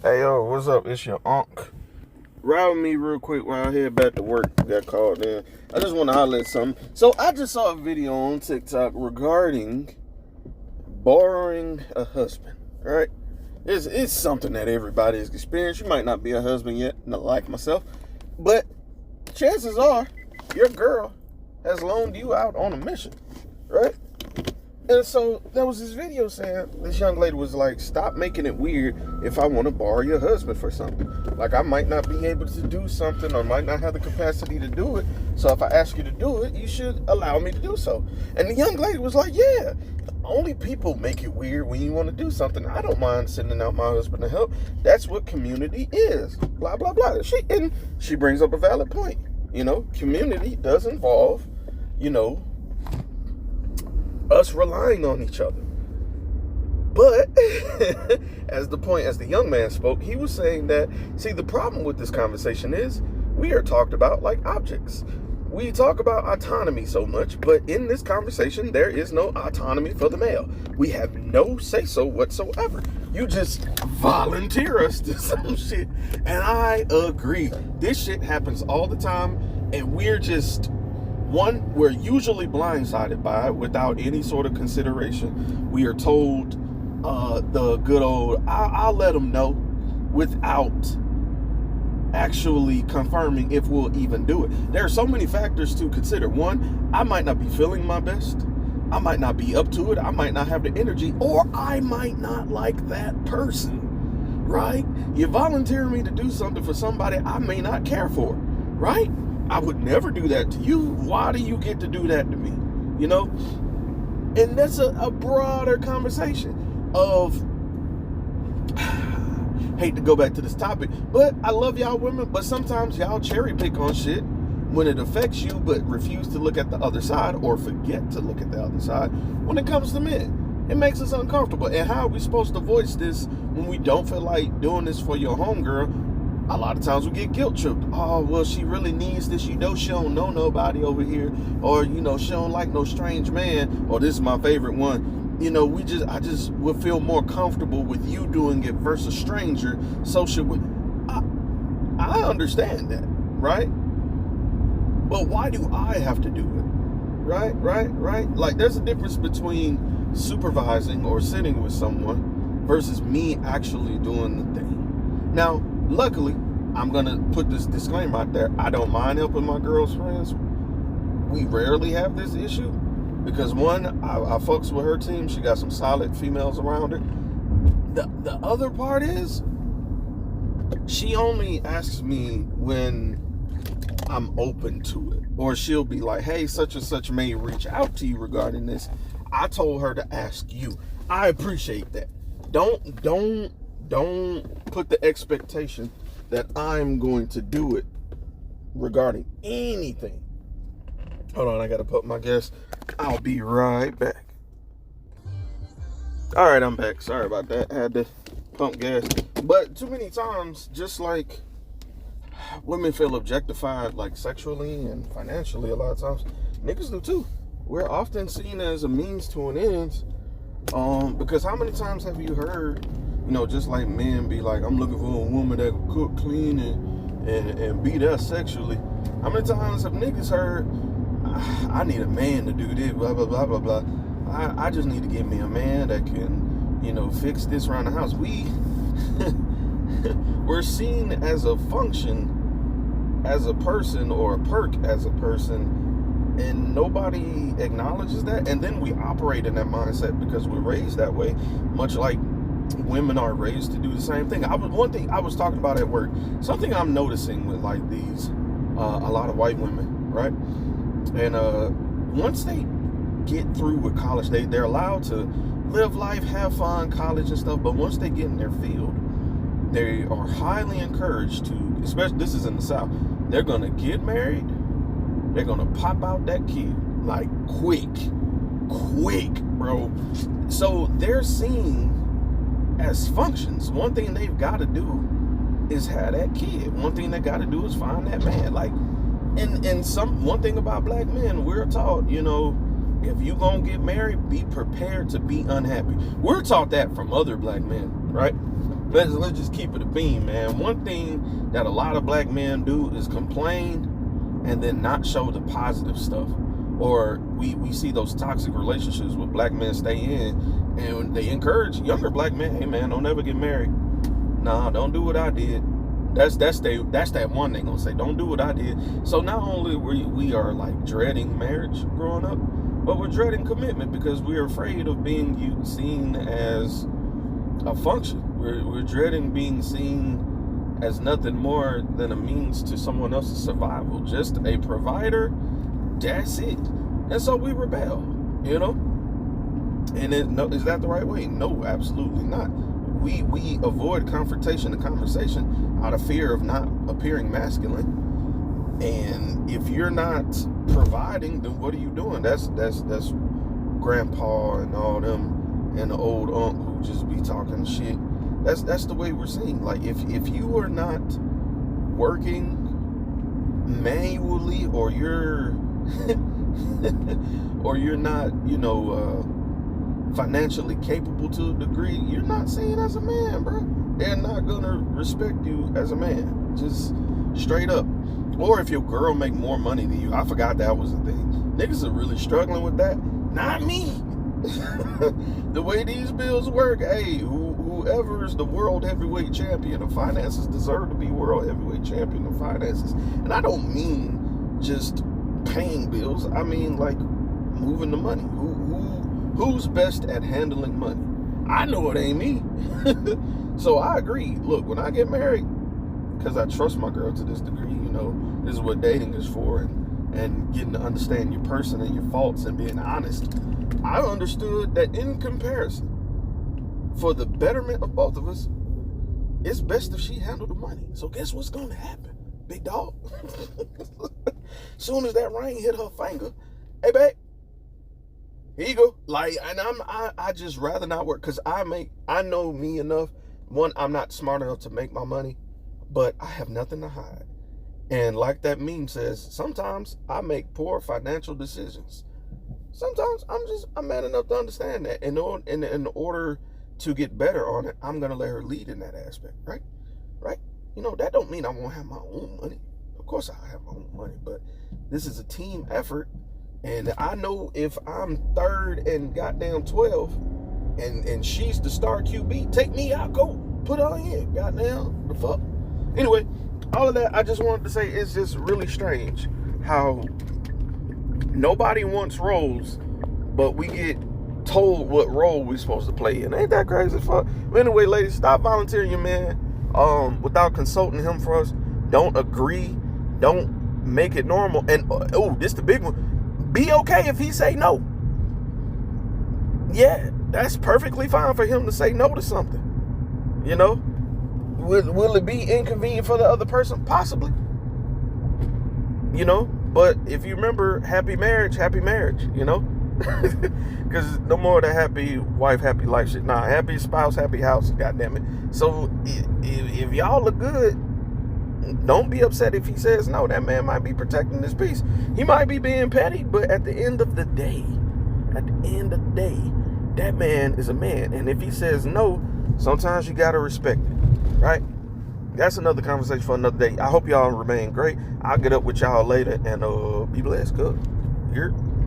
Hey, yo, what's up? It's your Unc. Ride with me real quick while I head back to work. Got called in. I just want to holler at something. So, I just saw a video on TikTok regarding borrowing a husband, right? It's something that everybody has experienced. You might not be a husband yet, not like myself, but chances are your girl has loaned you out on a mission, right? And so there was this video saying this young lady was like, stop making it weird if I want to borrow your husband for something. Like, I might not be able to do something or might not have the capacity to do it. So if I ask you to do it, you should allow me to do so. And the young lady was like, yeah, only people make it weird when you want to do something. I don't mind sending out my husband to help. That's what community is. Blah, blah, blah. She brings up a valid point. You know, community does involve, us relying on each other. But as the young man spoke, he was saying that, see, the problem with this conversation is we are talked about like objects. We talk about autonomy so much, but in this conversation, there is no autonomy for the male. We have no say-so whatsoever. You just volunteer us to some shit. And I agree. This shit happens all the time, and we're usually blindsided by it without any sort of consideration. We are told the good old, I'll let them know, without actually confirming if we'll even do it. There are so many factors to consider. One, I might not be feeling my best. I might not be up to it. I might not have the energy, or I might not like that person, right? You volunteer me to do something for somebody I may not care for, right? I would never do that to you. Why do you get to do that to me? You know? And that's a broader conversation of, hate to go back to this topic, but I love y'all women, but sometimes y'all cherry pick on shit when it affects you, but refuse to look at the other side or forget to look at the other side when it comes to men. It makes us uncomfortable. And how are we supposed to voice this when we don't feel like doing this for your homegirl? A lot of times we get guilt tripped. Oh, well, she really needs this. She don't know nobody over here. Or, she don't like no strange man. Or this is my favorite one. I just would feel more comfortable with you doing it versus stranger. So should we? I understand that, right? But why do I have to do it? Right? Like, there's a difference between supervising or sitting with someone versus me actually doing the thing. Now, luckily, I'm going to put this disclaimer out there. I don't mind helping my girl's friends. We rarely have this issue because, one, I fucks with her team. She got some solid females around her. The other part is she only asks me when I'm open to it. Or she'll be like, hey, such and such may reach out to you regarding this. I told her to ask you. I appreciate that. Don't put the expectation that I'm going to do it regarding anything. Hold on, I gotta put my gas. I'll be right back. All right, I'm back. Sorry about that. I had to pump gas. But too many times, just like women feel objectified, like sexually and financially, a lot of times, niggas do too. We're often seen as a means to an end. Because how many times have you heard, just like men be like, I'm looking for a woman that can cook, clean, and be there sexually. How many times have niggas heard, I need a man to do this, blah, blah, blah, blah, blah. I just need to get me a man that can, fix this around the house. We're seen as a function, as a person, or a perk as a person, and nobody acknowledges that. And then we operate in that mindset because we're raised that way, much like women are raised to do the same thing. One thing I was talking about at work, something I'm noticing with like these, a lot of white women, right? And once they get through with college, they're allowed to live life, have fun, college and stuff. But once they get in their field, they are highly encouraged to, especially this is in the South, they're gonna get married. They're gonna pop out that kid like quick, bro. So they're seen as functions. One thing they've got to do is have that kid. One thing they got to do is find that man. Like, one thing about black men, we're taught, if you gonna get married, be prepared to be unhappy. We're taught that from other black men, right? let's just keep it a beam, man. One thing that a lot of black men do is complain and then not show the positive stuff. Or we see those toxic relationships where black men stay in, and they encourage younger black men, hey man, don't ever get married. Nah, don't do what I did. That's that one thing gonna say, don't do what I did. So not only we are like dreading marriage growing up, but we're dreading commitment because we're afraid of being seen as a function. We're dreading being seen as nothing more than a means to someone else's survival, just a provider. That's it. And so we rebel, you know. And is that the right way? No, absolutely not. We avoid confrontation and conversation out of fear of not appearing masculine. And if you're not providing, then what are you doing? That's grandpa and all them and the old uncle who just be talking shit. That's the way we're seeing. Like if you are not working manually, or you're or you're not, financially capable to a degree, you're not seen as a man, bro. They're not gonna respect you as a man, just straight up. Or if your girl make more money than you, I forgot that was a thing. Niggas are really struggling with that. Not me. The way these bills work, hey, whoever is the world heavyweight champion of finances deserve to be world heavyweight champion of finances. And I don't mean just paying bills. I mean like moving the money. Who's best at handling money? I know it ain't me. So I agree. Look, when I get married, because I trust my girl to this degree, this is what dating is for, and getting to understand your person and your faults and being honest. I understood that in comparison, for the betterment of both of us, it's best if she handled the money. So guess what's going to happen, big dog? Soon as that ring hit her finger, hey babe, here you go. Like, and I just rather not work, because I know me enough. One, I'm not smart enough to make my money, but I have nothing to hide. And like that meme says, sometimes I make poor financial decisions. Sometimes I'm man enough to understand that. And in order to get better on it, I'm gonna let her lead in that aspect, right? Right? That don't mean I won't have my own money. Of course I have my own money, but this is a team effort. And I know if I'm third and goddamn 12 and she's the star QB, take me out, go put her in, goddamn, the fuck. Anyway, all of that, I just wanted to say, it's just really strange how nobody wants roles, but we get told what role we're supposed to play in. Ain't that crazy as fuck? But anyway, ladies, stop volunteering your man without consulting him for us. Don't agree. Don't make it normal. And this the big one. Be okay if he say no. Yeah, that's perfectly fine for him to say no to something. Will it be inconvenient for the other person? Possibly. But if you remember, happy marriage, because no more of the happy wife, happy life shit. Nah, happy spouse, happy house, goddamn it. So if y'all look good, don't be upset if he says no. That man might be protecting his peace. He might be being petty, but at the end of the day, that man is a man. And if he says no, sometimes you gotta respect it, right? That's another conversation for another day. I hope y'all remain great. I'll get up with y'all later, and be blessed. Good. Here.